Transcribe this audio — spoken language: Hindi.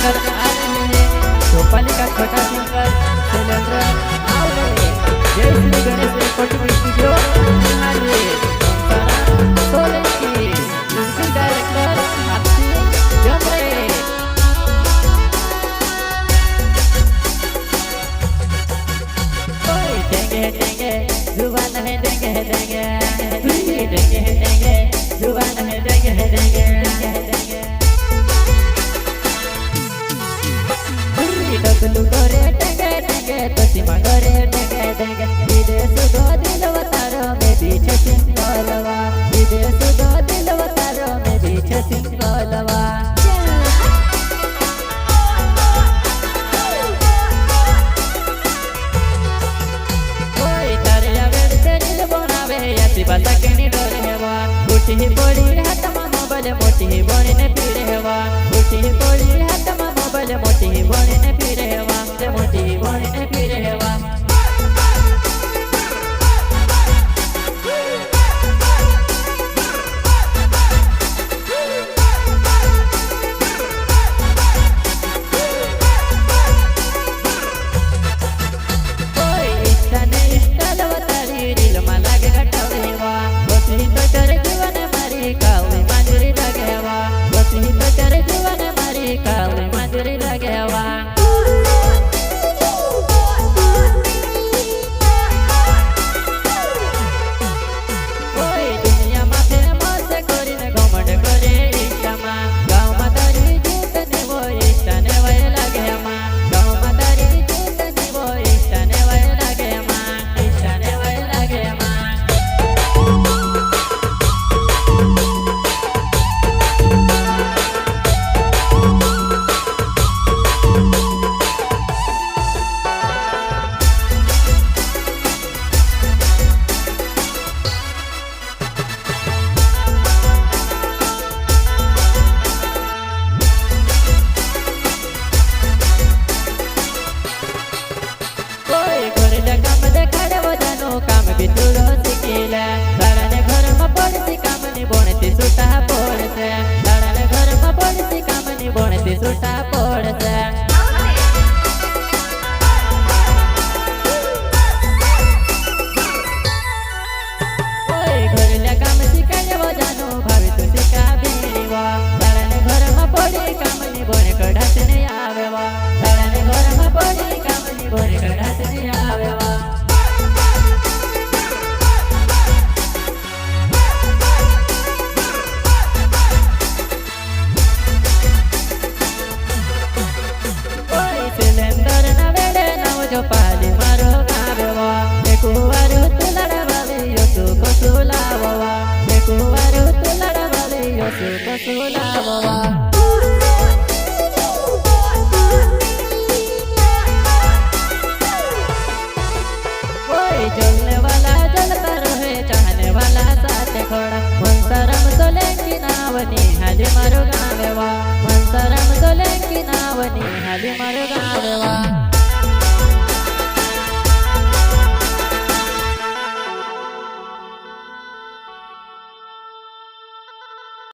लेकर आ रहे हैं चौपाली का छोटा सिंगर शैलेंद्र आवले। जय Shri Ganesh recording studio Bihari Solanki music director आपसी जमरे। देंगे जुबान है देंगे जुबान है देंगे डगलू करे देंगे तसीमा करे देंगे विदेश दो दिलवतारो में पीछे सिंगलवा विदेश दो दिलवतारो में पीछे सिंगलवा। बाता के नी डरे हेवा उठी पड़ी हाथ में मोबाइल मोटी बनी ने पीरे हेवा उठी पड़ी हाथ में मोबाइल मोटी बनी ने पीरे हेवा मोटी बनी ने पीरे हेवा। काम भी तुरो सिकेला दाड़ाने घर में पड़ती काम नी बोणती सुटा पड़से दाड़ाने घर में पड़ती काम नी बोणती सुटा पड़से। ओए घरल्या काम सिकाने वो जानो भाभी तू सिका बीवा दाड़ाने घर में पड़ी काम नी बोणे कढात नहीं आवेवा दाड़ाने घर में पड़ी काम नी बोणे कढात नहीं आवेवा। चौपाली मारो गावेवा कुवारू तू लड़वाले यो को सुलाववा कुवारू तू लड़वाले यो को सुलाववा। ओए जलने वाला जलता रहे चाहने वाला साथ खड़ा मनसरम सोलंकी नावनी हाली मारो गावेवा मनसरम सोलंकी नावनी हाली मारो गावेवा।